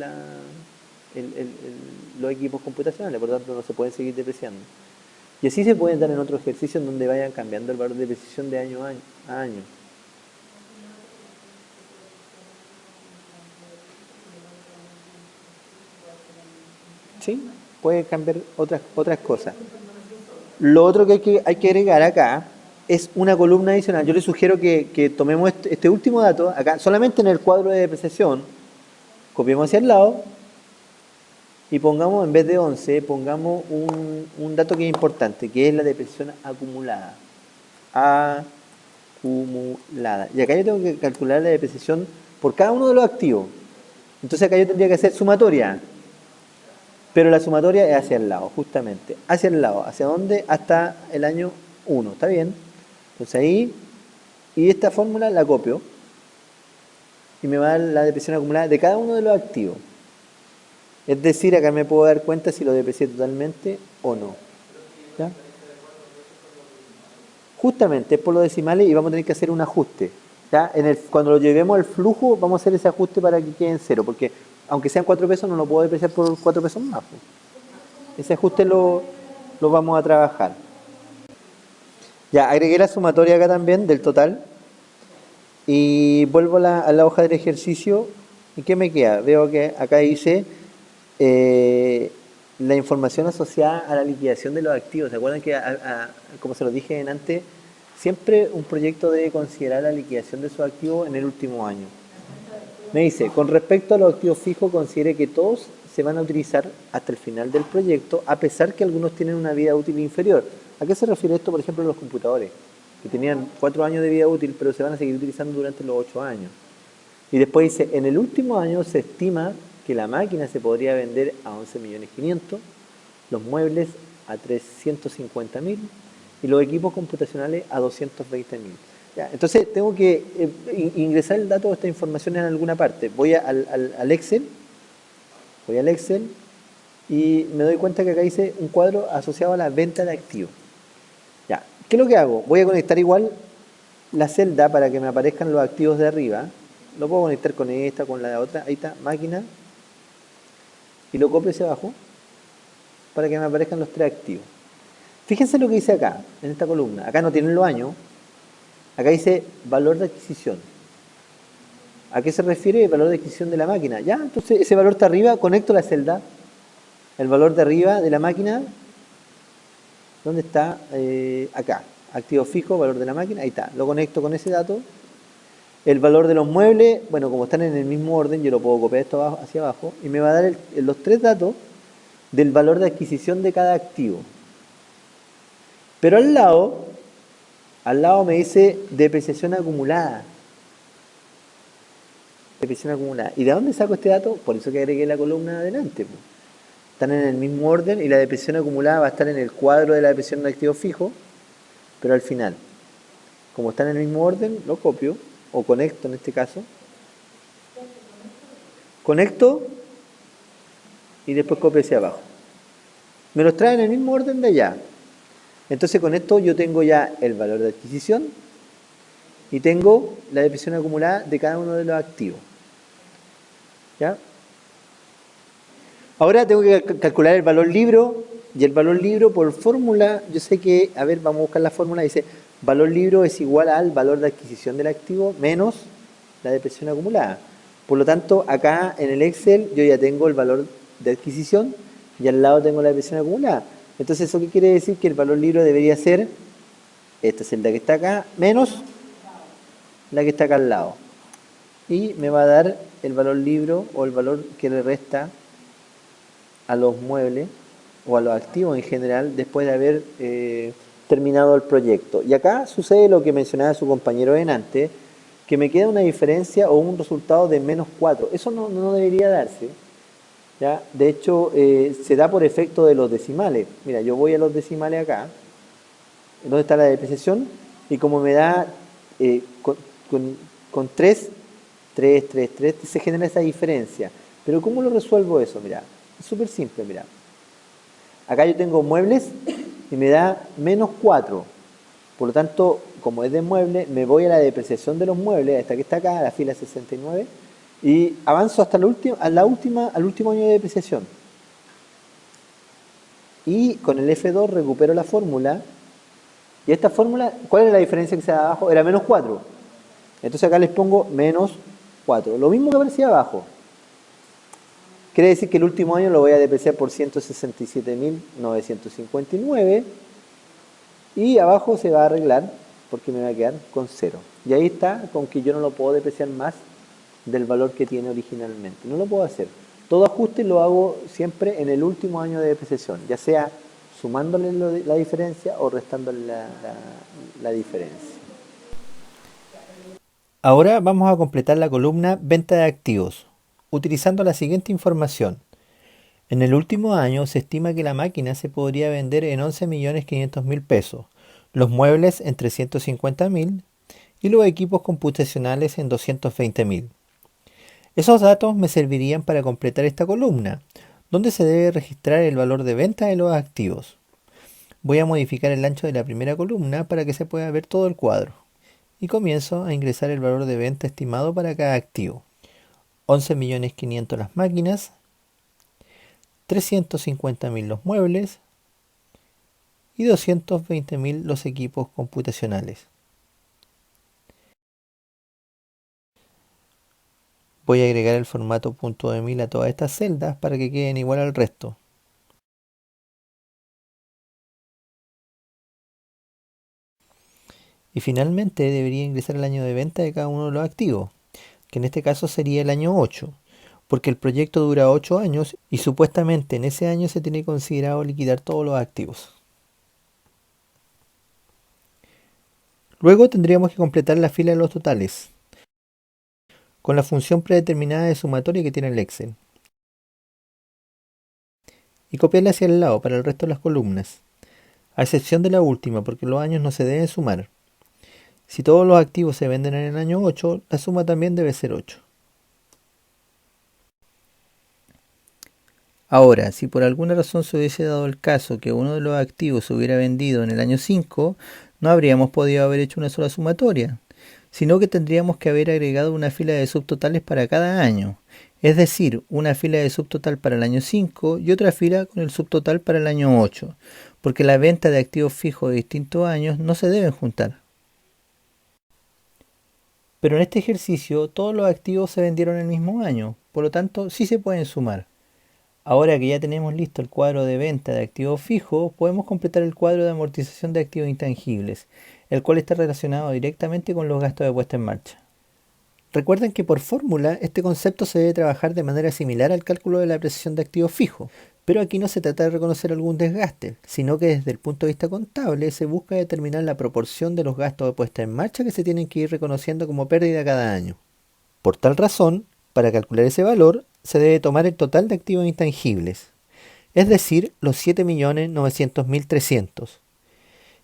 los equipos computacionales, por lo tanto no se pueden seguir depreciando. Y así se pueden dar en otros ejercicios en donde vayan cambiando el valor de depreciación de año a año. Sí, puede cambiar otras cosas. Lo otro que hay que agregar acá es una columna adicional. Yo les sugiero que tomemos este último dato, acá solamente en el cuadro de depreciación, copiemos hacia el lado y pongamos, en vez de 11, pongamos un dato que es importante, que es la depreciación acumulada. Acumulada. Y acá yo tengo que calcular la depreciación por cada uno de los activos. Entonces acá yo tendría que hacer sumatoria. Pero la sumatoria es hacia el lado, justamente. Hacia el lado. ¿Hacia dónde? Hasta el año 1. ¿Está bien? Entonces ahí, y esta fórmula la copio. Y me va a dar la depreciación acumulada de cada uno de los activos. Es decir, acá me puedo dar cuenta si lo deprecié totalmente o no. ¿Ya? Justamente, es por los decimales y vamos a tener que hacer un ajuste. ¿Ya? Cuando lo llevemos al flujo, vamos a hacer ese ajuste para que quede en cero. Porque aunque sean 4 pesos, no lo puedo depreciar por 4 pesos más. Pues. Ese ajuste lo vamos a trabajar. Ya, agregué la sumatoria acá también del total. Y vuelvo a la hoja del ejercicio. ¿Y qué me queda? Veo que acá dice la información asociada a la liquidación de los activos. ¿Se acuerdan que, como se lo dije antes, siempre un proyecto debe considerar la liquidación de sus activos en el último año? Me dice, con respecto a los activos fijos, considere que todos se van a utilizar hasta el final del proyecto, a pesar que algunos tienen una vida útil inferior. ¿A qué se refiere esto, por ejemplo, los computadores? Que tenían 4 años de vida útil, pero se van a seguir utilizando durante los 8 años. Y después dice, en el último año se estima que la máquina se podría vender a 11.500.000, los muebles a 350.000 y los equipos computacionales a 220.000. Ya, entonces tengo que ingresar el dato de esta información en alguna parte. Voy al Excel, y me doy cuenta que acá dice un cuadro asociado a la venta de activos. Ya, ¿qué es lo que hago? Voy a conectar igual la celda para que me aparezcan los activos de arriba. Lo puedo conectar con esta, con la otra. Ahí está, máquina. Y lo copio hacia abajo para que me aparezcan los 3 activos. Fíjense lo que dice acá, en esta columna. Acá no tienen los años. Acá dice valor de adquisición. ¿A qué se refiere el valor de adquisición de la máquina? Ya, entonces ese valor está arriba, conecto la celda. El valor de arriba de la máquina, ¿dónde está? Acá. Activo fijo, valor de la máquina, ahí está. Lo conecto con ese dato. El valor de los muebles, bueno, como están en el mismo orden, yo lo puedo copiar esto hacia abajo y me va a dar los 3 datos del valor de adquisición de cada activo. Pero al lado me dice depreciación acumulada. Depreciación acumulada. ¿Y de dónde saco este dato? Por eso que agregué la columna adelante. Pues. Están en el mismo orden y la depreciación acumulada va a estar en el cuadro de la depreciación de activos fijos, pero al final. Como están en el mismo orden, lo copio, o conecto en este caso. Conecto y después copio hacia abajo. Me los trae en el mismo orden de allá. Entonces con esto yo tengo ya el valor de adquisición y tengo la depreciación acumulada de cada uno de los activos. ¿Ya? Ahora tengo que calcular el valor libro y el valor libro por fórmula, yo sé que, a ver, vamos a buscar la fórmula, dice valor libro es igual al valor de adquisición del activo menos la depreciación acumulada. Por lo tanto, acá en el Excel yo ya tengo el valor de adquisición y al lado tengo la depreciación acumulada. Entonces, ¿eso qué quiere decir? Que el valor libro debería ser esta celda que está acá menos la que está acá al lado. Y me va a dar el valor libro o el valor que le resta a los muebles o a los activos en general después de haber terminado el proyecto. Y acá sucede lo que mencionaba su compañero antes, que me queda una diferencia o un resultado de menos 4. Eso no debería darse. ¿Ya? De hecho, se da por efecto de los decimales. Mira, yo voy a los decimales acá, donde está la depreciación, y como me da con 3, 3, 3, 3, se genera esa diferencia. Pero ¿cómo lo resuelvo eso? Mira, es súper simple, mira. Acá yo tengo muebles y me da menos 4. Por lo tanto, como es de mueble, me voy a la depreciación de los muebles, esta que está acá, a la fila 69, y avanzo hasta al último año de depreciación. Y con el F2 recupero la fórmula. Y esta fórmula, ¿cuál es la diferencia que se da abajo? Era menos 4. Entonces acá les pongo menos 4. Lo mismo que aparecía abajo. Quiere decir que el último año lo voy a depreciar por 167.959. Y abajo se va a arreglar porque me va a quedar con 0. Y ahí está con que yo no lo puedo depreciar más del valor que tiene originalmente. No lo puedo hacer. Todo ajuste lo hago siempre en el último año de depreciación, ya sea sumándole la diferencia o restándole la diferencia. Ahora vamos a completar la columna Venta de activos, utilizando la siguiente información. En el último año se estima que la máquina se podría vender en 11.500.000 pesos, los muebles en 350.000 y los equipos computacionales en 220.000. Esos datos me servirían para completar esta columna, donde se debe registrar el valor de venta de los activos. Voy a modificar el ancho de la primera columna para que se pueda ver todo el cuadro. Y comienzo a ingresar el valor de venta estimado para cada activo. 11.500.000 las máquinas, 350.000 los muebles y 220.000 los equipos computacionales. Voy a agregar el formato .de 1000 a todas estas celdas para que queden igual al resto. Y finalmente debería ingresar el año de venta de cada uno de los activos, que en este caso sería el año 8, porque el proyecto dura 8 años y supuestamente en ese año se tiene considerado liquidar todos los activos. Luego tendríamos que completar la fila de los totales, con la función predeterminada de sumatoria que tiene el Excel, y copiarla hacia el lado para el resto de las columnas, a excepción de la última, porque los años no se deben sumar. Si todos los activos se venden en el año 8, la suma también debe ser 8. Ahora, si por alguna razón se hubiese dado el caso que uno de los activos se hubiera vendido en el año 5, no habríamos podido haber hecho una sola sumatoria, sino que tendríamos que haber agregado una fila de subtotales para cada año, es decir, una fila de subtotal para el año 5 y otra fila con el subtotal para el año 8, porque la venta de activos fijos de distintos años no se deben juntar. Pero en este ejercicio todos los activos se vendieron el mismo año, por lo tanto sí se pueden sumar. Ahora que ya tenemos listo el cuadro de venta de activos fijos, podemos completar el cuadro de amortización de activos intangibles, el cual está relacionado directamente con los gastos de puesta en marcha. Recuerden que por fórmula este concepto se debe trabajar de manera similar al cálculo de la apreciación de activos fijos, pero aquí no se trata de reconocer algún desgaste, sino que desde el punto de vista contable se busca determinar la proporción de los gastos de puesta en marcha que se tienen que ir reconociendo como pérdida cada año. Por tal razón, para calcular ese valor, se debe tomar el total de activos intangibles, es decir, los 7.900.300,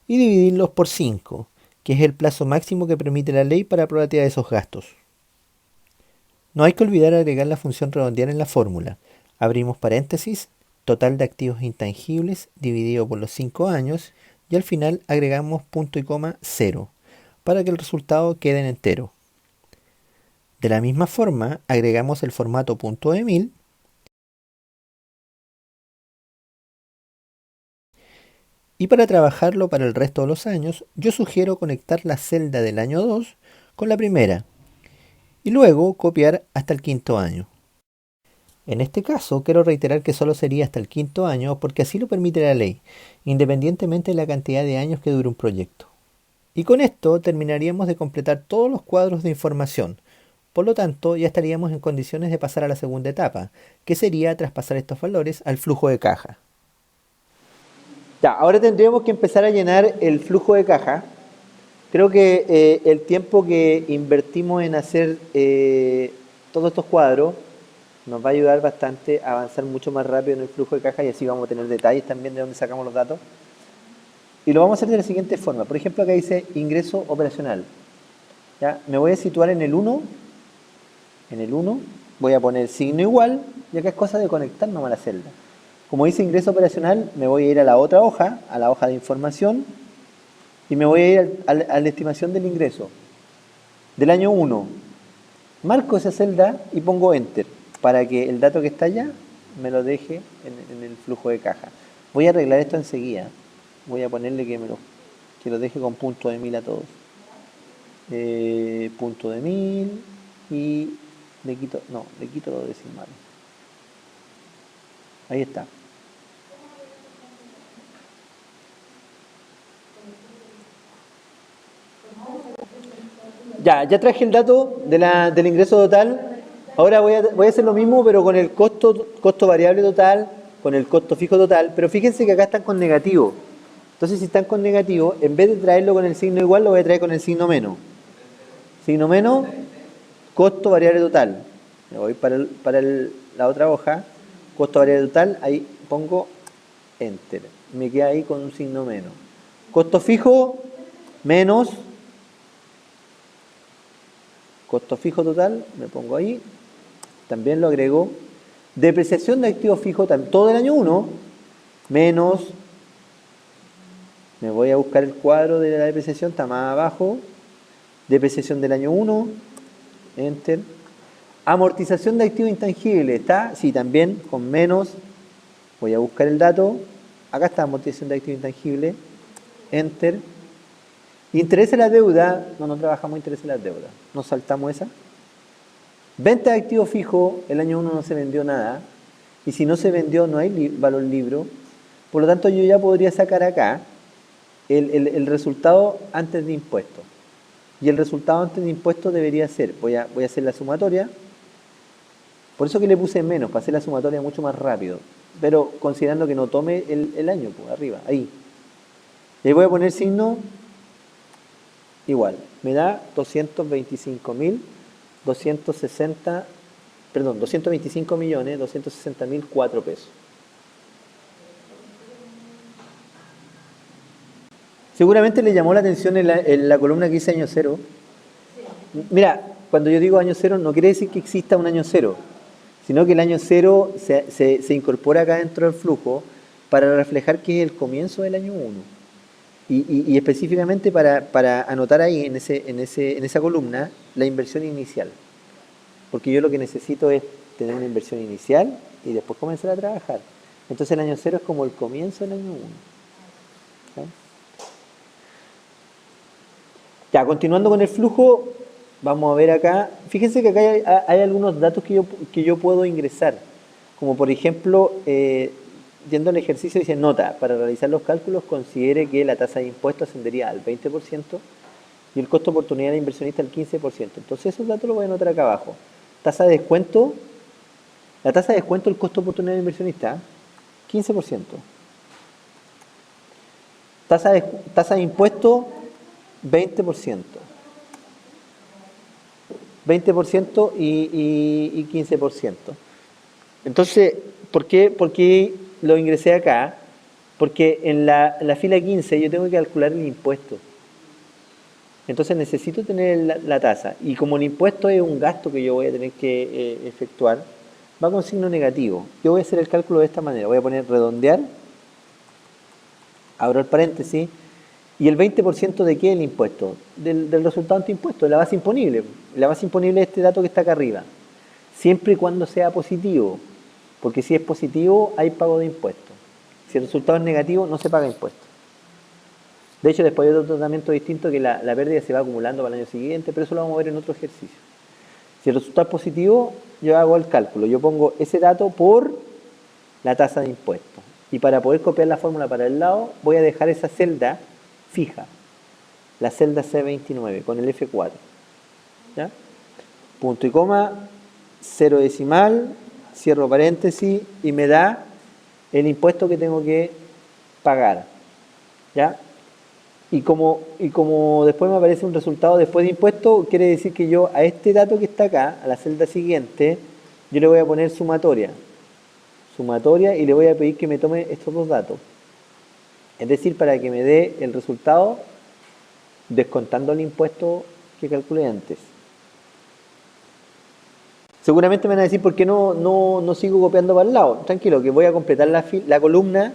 y dividirlos por 5, que es el plazo máximo que permite la ley para prorratear esos gastos. No hay que olvidar agregar la función redondear en la fórmula. Abrimos paréntesis, total de activos intangibles dividido por los 5 años, y al final agregamos punto y coma 0, para que el resultado quede en entero. De la misma forma, agregamos el formato .de 1000 y para trabajarlo para el resto de los años, yo sugiero conectar la celda del año 2 con la primera y luego copiar hasta el quinto año. En este caso, quiero reiterar que solo sería hasta el quinto año porque así lo permite la ley, independientemente de la cantidad de años que dure un proyecto. Y con esto terminaríamos de completar todos los cuadros de información. Por lo tanto, ya estaríamos en condiciones de pasar a la segunda etapa, que sería traspasar estos valores al flujo de caja. Ya, ahora tendríamos que empezar a llenar el flujo de caja. Creo que el tiempo que invertimos en hacer todos estos cuadros nos va a ayudar bastante a avanzar mucho más rápido en el flujo de caja y así vamos a tener detalles también de dónde sacamos los datos. Y lo vamos a hacer de la siguiente forma. Por ejemplo, acá dice ingreso operacional. ¿Ya? Me voy a situar en el 1. En el 1 voy a poner signo igual, y acá es cosa de conectar nomás la celda. Como dice ingreso operacional, me voy a ir a la otra hoja, a la hoja de información, y me voy a ir a la estimación del ingreso del año 1. Marco esa celda y pongo Enter para que el dato que está allá me lo deje en el flujo de caja. Voy a arreglar esto enseguida. Voy a ponerle que lo deje con punto de 1000 a todos. Punto de 1000 y le quito los decimales. Ahí está. Ya traje el dato del ingreso total. Ahora voy a hacer lo mismo, pero con el costo variable total, con el costo fijo total. Pero fíjense que acá están con negativo. Entonces, si están con negativo, en vez de traerlo con el signo igual, lo voy a traer con el signo menos. Signo menos, costo variable total. Me voy para la otra hoja. Costo variable total, ahí pongo Enter. Me queda ahí con un signo menos. Costo fijo, menos. Costo fijo total, me pongo ahí. También lo agrego. Depreciación de activos fijos, todo el año 1, menos. Me voy a buscar el cuadro de la depreciación, está más abajo. Depreciación del año 1, Enter. Amortización de activos intangibles, ¿está? Sí, también con menos. Voy a buscar el dato. Acá está amortización de activos intangibles, Enter. Interés en la deuda, no trabajamos interés en la deuda, nos saltamos esa. Venta de activo fijo, el año 1 no se vendió nada, y si no se vendió no hay valor libro, por lo tanto yo ya podría sacar acá el resultado antes de impuestos. Y el resultado antes de impuestos debería ser, voy a hacer la sumatoria, por eso que le puse menos, para hacer la sumatoria mucho más rápido, pero considerando que no tome el año, pues arriba, ahí. Y ahí voy a poner signo igual, me da 225.260.004 pesos. Seguramente le llamó la atención en la columna que dice año cero. Mira, cuando yo digo año cero no quiere decir que exista un año cero, sino que el año cero se incorpora acá dentro del flujo para reflejar que es el comienzo del año 1. Y específicamente para anotar ahí en esa columna la inversión inicial. Porque yo lo que necesito es tener una inversión inicial y después comenzar a trabajar. Entonces el año cero es como el comienzo del año 1. ¿Sí? Ya, continuando con el flujo, vamos a ver acá. Fíjense que acá hay algunos datos que yo puedo ingresar. Como por ejemplo, yendo al ejercicio, dice nota, para realizar los cálculos considere que la tasa de impuesto ascendería al 20% y el costo de oportunidad del inversionista al 15%. Entonces esos datos los voy a anotar acá abajo. Tasa de descuento, la tasa de descuento del costo de oportunidad del inversionista, 15%. Tasa de impuesto, 20%. 20% y 15%. Entonces, ¿por qué lo ingresé acá? Porque en la fila 15 yo tengo que calcular el impuesto. Entonces necesito tener la tasa. Y como el impuesto es un gasto que yo voy a tener que efectuar, va con signo negativo. Yo voy a hacer el cálculo de esta manera. Voy a poner redondear, abro el paréntesis, y el 20% de qué es el impuesto? Del resultado ante impuesto, de la base imponible. La base imponible es este dato que está acá arriba. Siempre y cuando sea positivo. Porque si es positivo, hay pago de impuestos. Si el resultado es negativo, no se paga impuesto. De hecho, después hay otro tratamiento distinto que la pérdida se va acumulando para el año siguiente, pero eso lo vamos a ver en otro ejercicio. Si el resultado es positivo, yo hago el cálculo. Yo pongo ese dato por la tasa de impuestos. Y para poder copiar la fórmula para el lado, voy a dejar esa celda fija, la celda C29, con el F4. ¿Ya? Punto y coma, cero decimal, cierro paréntesis y me da el impuesto que tengo que pagar. ¿Ya? Y como después me aparece un resultado después de impuesto, quiere decir que yo a este dato que está acá, a la celda siguiente, yo le voy a poner sumatoria y le voy a pedir que me tome estos dos datos. Es decir, para que me dé el resultado descontando el impuesto que calculé antes. Seguramente me van a decir, ¿por qué no sigo copiando para el lado? Tranquilo, que voy a completar la columna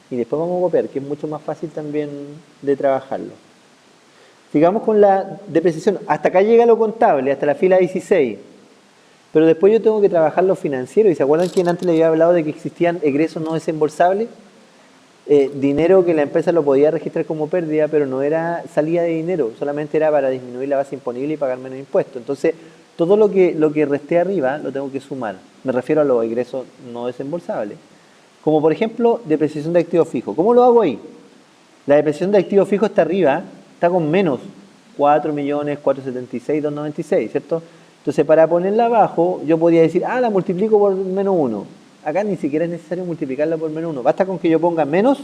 y después vamos a copiar, que es mucho más fácil también de trabajarlo. Sigamos con la depreciación. Hasta acá llega lo contable, hasta la fila 16. Pero después yo tengo que trabajar lo financiero. ¿Y se acuerdan que antes les había hablado de que existían egresos no desembolsables? Dinero que la empresa lo podía registrar como pérdida, pero no era salida de dinero, solamente era para disminuir la base imponible y pagar menos impuestos. Entonces, todo lo que resté arriba lo tengo que sumar. Me refiero a los egresos no desembolsables. Como por ejemplo, depreciación de activos fijos. ¿Cómo lo hago ahí? La depreciación de activos fijos está arriba, está con menos 4.476.296, ¿cierto? Entonces, para ponerla abajo, yo podía decir, la multiplico por menos 1. Acá ni siquiera es necesario multiplicarla por menos 1. Basta con que yo ponga menos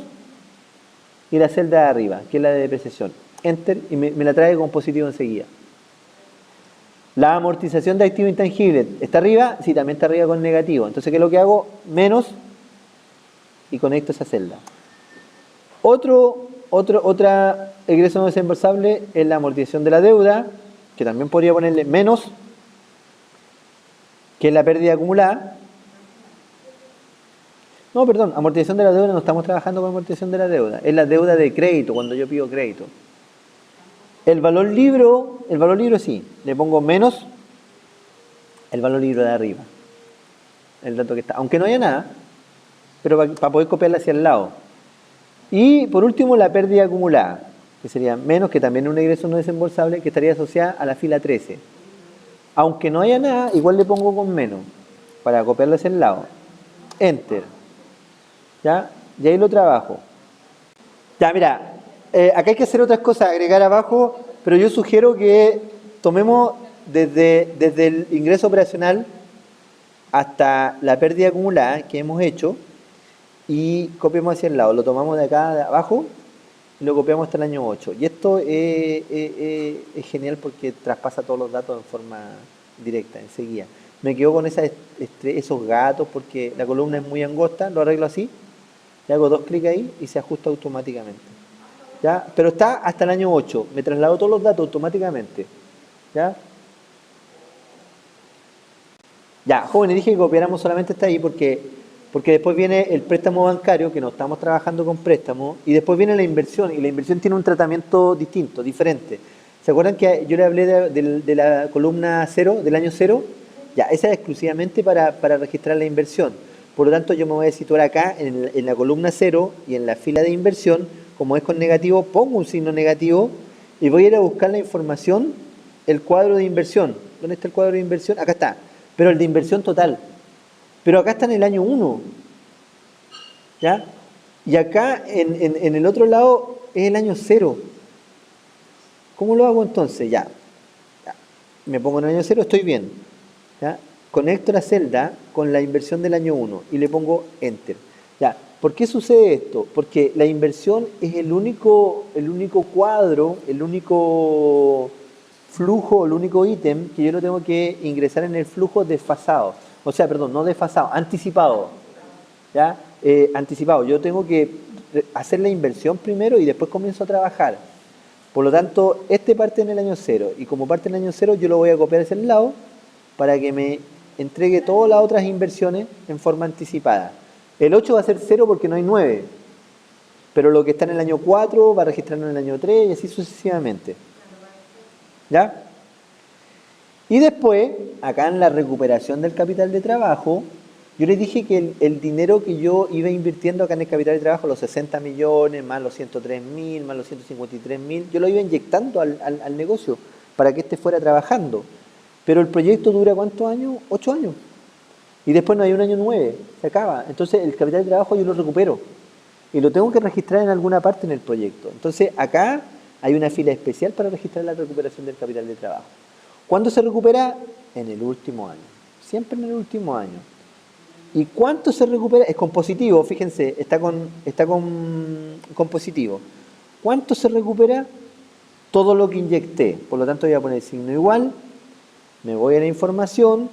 y la celda de arriba, que es la de depreciación. Enter y me la trae con positivo enseguida. La amortización de activos intangibles, ¿está arriba? Sí, también está arriba con negativo. Entonces, ¿qué es lo que hago? Menos y conecto esa celda. Otra egreso no desembolsable es la amortización de la deuda, que también podría ponerle menos, que es la pérdida acumulada. No, perdón, amortización de la deuda, no estamos trabajando con amortización de la deuda, es la deuda de crédito, cuando yo pido crédito. El valor libro sí, le pongo menos el valor libro de arriba, el dato que está, aunque no haya nada, pero para poder copiarla hacia el lado. Y por último, la pérdida acumulada, que sería menos, que también es un egreso no desembolsable, que estaría asociada a la fila 13. Aunque no haya nada, igual le pongo con menos, para copiarlo hacia el lado. Enter. ¿Ya? Y ahí lo trabajo. Ya, mira, acá hay que hacer otras cosas, agregar abajo, pero yo sugiero que tomemos desde el ingreso operacional hasta la pérdida acumulada que hemos hecho y copiamos hacia el lado. Lo tomamos de acá de abajo y lo copiamos hasta el año 8. Y esto es genial porque traspasa todos los datos en forma directa, enseguida. Me quedo con esos gatos porque la columna es muy angosta, lo arreglo así. Le hago 2 clics ahí y se ajusta automáticamente. ¿Ya? Pero está hasta el año 8. Me traslado todos los datos automáticamente. ¿Ya? Ya, jóvenes, dije que copiáramos solamente hasta ahí porque después viene el préstamo bancario, que no estamos trabajando con préstamo, y después viene la inversión, y la inversión tiene un tratamiento distinto, diferente. ¿Se acuerdan que yo le hablé de la columna 0, del año 0? Ya, esa es exclusivamente para registrar la inversión. Por lo tanto, yo me voy a situar acá en la columna 0 y en la fila de inversión, como es con negativo, pongo un signo negativo y voy a ir a buscar la información, el cuadro de inversión. ¿Dónde está el cuadro de inversión? Acá está, pero el de inversión total. Pero acá está en el año 1. ¿Ya? Y acá en el otro lado es el año 0. ¿Cómo lo hago entonces? Ya. Me pongo en el año 0, estoy bien. ¿Ya? Conecto la celda con la inversión del año 1 y le pongo Enter. ¿Ya? ¿Por qué sucede esto? Porque la inversión es el único cuadro, el único flujo, el único ítem que yo no tengo que ingresar en el flujo desfasado. O sea, perdón, no desfasado, anticipado. ¿Ya? Anticipado. Yo tengo que hacer la inversión primero y después comienzo a trabajar. Por lo tanto, este parte en el año 0 y como parte en el año 0 yo lo voy a copiar hacia el lado para que me entregue todas las otras inversiones en forma anticipada. El 8 va a ser 0 porque no hay 9, pero lo que está en el año 4 va a registrarlo en el año 3 y así sucesivamente. ¿Ya? Y después, acá en la recuperación del capital de trabajo, yo les dije que el dinero que yo iba invirtiendo acá en el capital de trabajo, los 60 millones, más los 103.000, más los 153.000, yo lo iba inyectando al negocio para que éste fuera trabajando. Pero el proyecto dura ¿cuántos años? 8 años. Y después no hay un año 9, se acaba. Entonces el capital de trabajo yo lo recupero y lo tengo que registrar en alguna parte en el proyecto. Entonces acá hay una fila especial para registrar la recuperación del capital de trabajo. ¿Cuándo se recupera? En el último año. Siempre en el último año. ¿Y cuánto se recupera? Es con positivo, fíjense, está con positivo. ¿Cuánto se recupera? Todo lo que inyecté. Por lo tanto voy a poner signo igual, me voy a la información.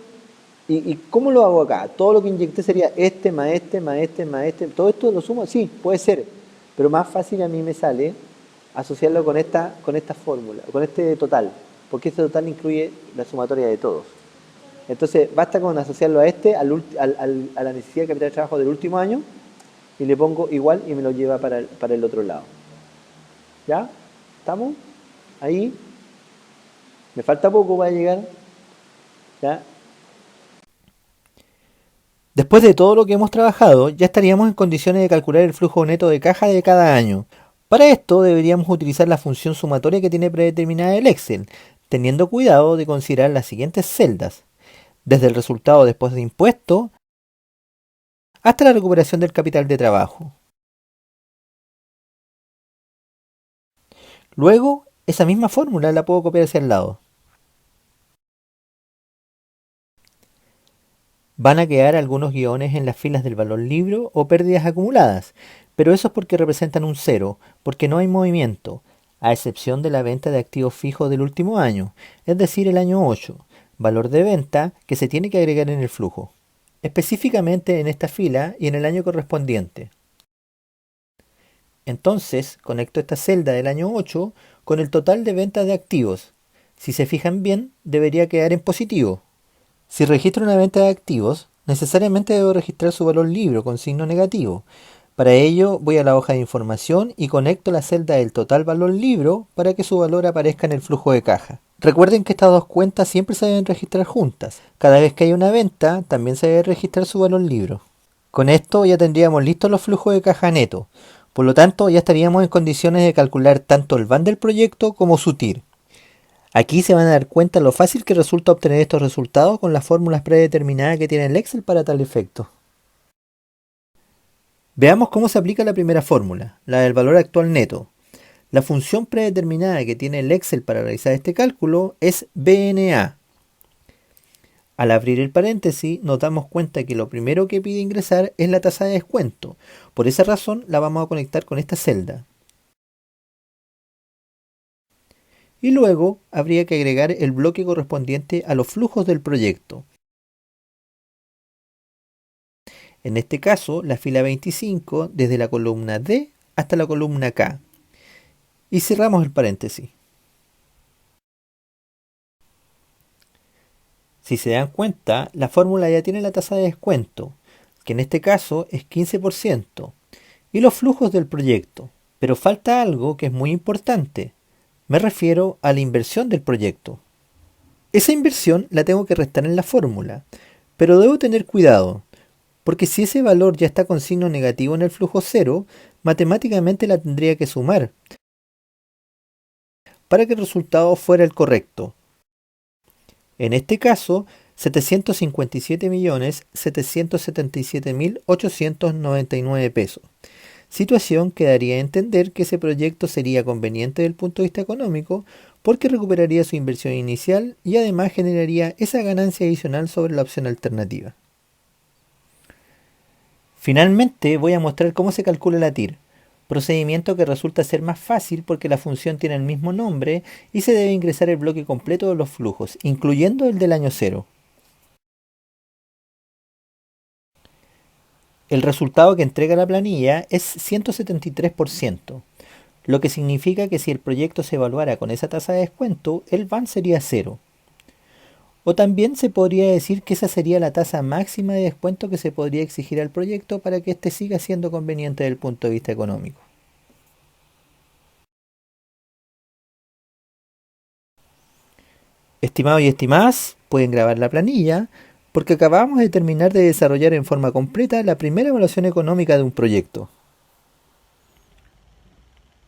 ¿Y cómo lo hago acá? Todo lo que inyecté sería este, más este, más este, más este. ¿Todo esto lo sumo? Sí, puede ser. Pero más fácil a mí me sale asociarlo con esta fórmula, con este total, porque este total incluye la sumatoria de todos. Entonces, basta con asociarlo a este, a la necesidad de capital de trabajo del último año, y le pongo igual y me lo lleva para el otro lado. ¿Ya? ¿Estamos? Ahí. Me falta poco para llegar. ¿Ya? Después de todo lo que hemos trabajado, ya estaríamos en condiciones de calcular el flujo neto de caja de cada año. Para esto deberíamos utilizar la función sumatoria que tiene predeterminada el Excel, teniendo cuidado de considerar las siguientes celdas, desde el resultado después de impuesto hasta la recuperación del capital de trabajo. Luego, esa misma fórmula la puedo copiar hacia el lado. Van a quedar algunos guiones en las filas del valor libro o pérdidas acumuladas, pero eso es porque representan un cero, porque no hay movimiento, a excepción de la venta de activos fijos del último año, es decir, el año 8, valor de venta que se tiene que agregar en el flujo, específicamente en esta fila y en el año correspondiente. Entonces, conecto esta celda del año 8 con el total de ventas de activos. Si se fijan bien, debería quedar en positivo. Si registro una venta de activos, necesariamente debo registrar su valor libro con signo negativo. Para ello voy a la hoja de información y conecto la celda del total valor libro para que su valor aparezca en el flujo de caja. Recuerden que estas dos cuentas siempre se deben registrar juntas. Cada vez que hay una venta, también se debe registrar su valor libro. Con esto ya tendríamos listos los flujos de caja neto. Por lo tanto, ya estaríamos en condiciones de calcular tanto el VAN del proyecto como su TIR. Aquí se van a dar cuenta lo fácil que resulta obtener estos resultados con las fórmulas predeterminadas que tiene el Excel para tal efecto. Veamos cómo se aplica la primera fórmula, la del valor actual neto. La función predeterminada que tiene el Excel para realizar este cálculo es BNA. Al abrir el paréntesis nos damos cuenta que lo primero que pide ingresar es la tasa de descuento. Por esa razón la vamos a conectar con esta celda. Y luego habría que agregar el bloque correspondiente a los flujos del proyecto. En este caso, la fila 25 desde la columna D hasta la columna K. Y cerramos el paréntesis. Si se dan cuenta, la fórmula ya tiene la tasa de descuento, que en este caso es 15%, y los flujos del proyecto. Pero falta algo que es muy importante. Me refiero a la inversión del proyecto. Esa inversión la tengo que restar en la fórmula, pero debo tener cuidado, porque si ese valor ya está con signo negativo en el flujo cero, matemáticamente la tendría que sumar para que el resultado fuera el correcto. En este caso, 757.777.899 pesos. Situación que daría a entender que ese proyecto sería conveniente desde el punto de vista económico porque recuperaría su inversión inicial y además generaría esa ganancia adicional sobre la opción alternativa. Finalmente voy a mostrar cómo se calcula la TIR, procedimiento que resulta ser más fácil porque la función tiene el mismo nombre y se debe ingresar el bloque completo de los flujos, incluyendo el del año 0. El resultado que entrega la planilla es 173%, lo que significa que si el proyecto se evaluara con esa tasa de descuento, el VAN sería 0. O también se podría decir que esa sería la tasa máxima de descuento que se podría exigir al proyecto para que éste siga siendo conveniente desde el punto de vista económico. Estimados y estimadas, pueden grabar la planilla porque acabamos de terminar de desarrollar en forma completa la primera evaluación económica de un proyecto.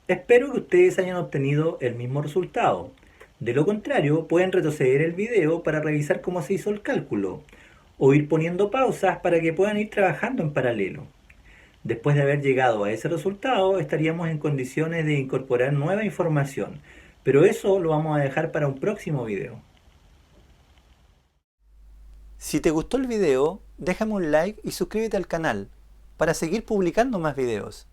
Espero que ustedes hayan obtenido el mismo resultado. De lo contrario, pueden retroceder el video para revisar cómo se hizo el cálculo o ir poniendo pausas para que puedan ir trabajando en paralelo. Después de haber llegado a ese resultado, estaríamos en condiciones de incorporar nueva información, pero eso lo vamos a dejar para un próximo video. Si te gustó el video, déjame un like y suscríbete al canal para seguir publicando más videos.